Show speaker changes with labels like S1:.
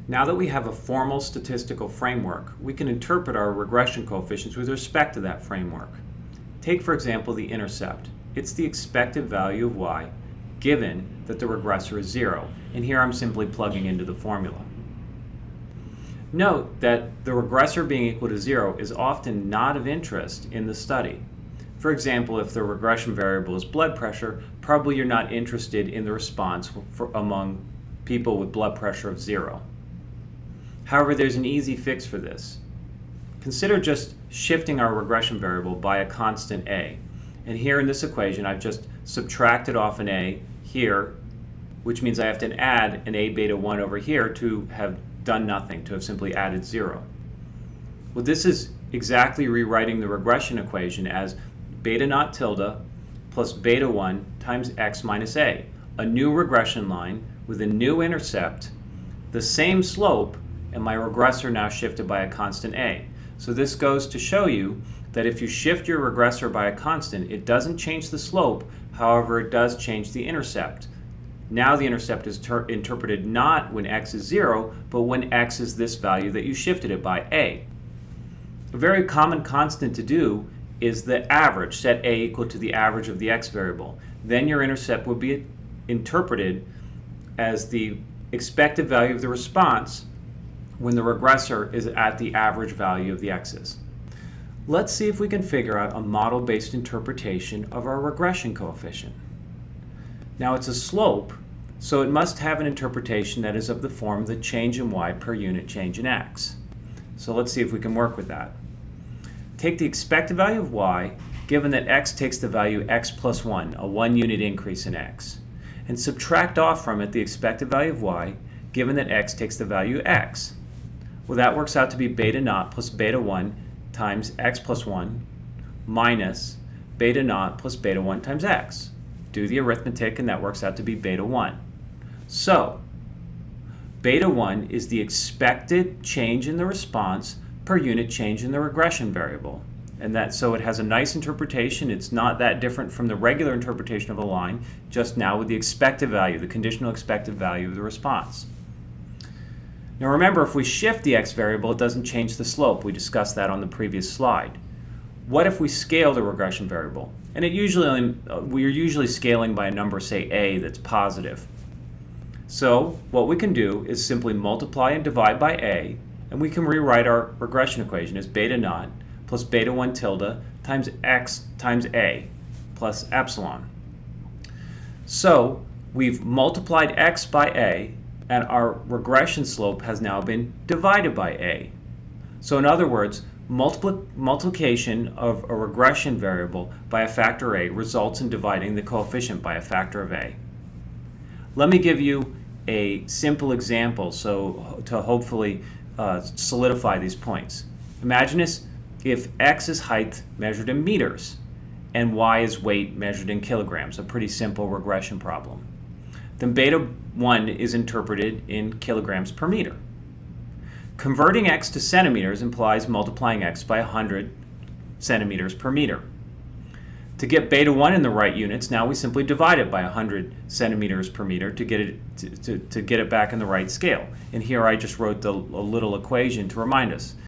S1: Now that we have a formal statistical framework, we can interpret our regression coefficients with respect to that framework. Take, for example, the intercept. It's the expected value of y given that the regressor is 0, and here I'm simply plugging into the formula. Note that the regressor being equal to 0 is often not of interest in the study. For example, if the regression variable is blood pressure, probably you're not interested in the response among people with blood pressure of 0. However, there's an easy fix for this. Consider just shifting our regression variable by a constant a. And here in this equation, I've just subtracted off an a here, which means I have to add an a beta 1 over here to have done nothing, to have simply added 0. Well, this is exactly rewriting the regression equation as beta naught tilde plus beta 1 times x minus a new regression line with a new intercept, the same slope, and my regressor now shifted by a constant a. So this goes to show you that if you shift your regressor by a constant, it doesn't change the slope, however it does change the intercept. Now the intercept is interpreted not when x is 0, but when x is this value that you shifted it by, a. A very common constant to do is the average, set a equal to the average of the x variable. Then your intercept would be interpreted as the expected value of the response when the regressor is at the average value of the x's. Let's see if we can figure out a model-based interpretation of our regression coefficient. Now it's a slope, so it must have an interpretation that is of the form the change in y per unit change in x. So let's see if we can work with that. Take the expected value of y, given that x takes the value x plus 1, a 1 unit increase in x, and subtract off from it the expected value of y, given that x takes the value x. Well, that works out to be beta naught plus beta 1 times x plus 1 minus beta naught plus beta 1 times x. Do the arithmetic, and that works out to be beta 1. So, beta 1 is the expected change in the response per unit change in the regression variable. And so it has a nice interpretation. It's not that different from the regular interpretation of a line, just now with the expected value, the conditional expected value of the response. Now remember, if we shift the x variable, it doesn't change the slope. We discussed that on the previous slide. What if we scale the regression variable? And we're usually scaling by a number, say a, that's positive. So what we can do is simply multiply and divide by a, and we can rewrite our regression equation as beta naught plus beta 1 tilde times x times a plus epsilon. So we've multiplied x by a, and our regression slope has now been divided by a. So in other words, multiplication of a regression variable by a factor a results in dividing the coefficient by a factor of a. Let me give you a simple example to hopefully solidify these points. Imagine if x is height measured in meters and y is weight measured in kilograms, a pretty simple regression problem. Then beta 1 is interpreted in kilograms per meter. Converting x to centimeters implies multiplying x by 100 centimeters per meter. To get beta 1 in the right units, now we simply divide it by 100 centimeters per meter to get it back in the right scale. And here I just wrote a little equation to remind us.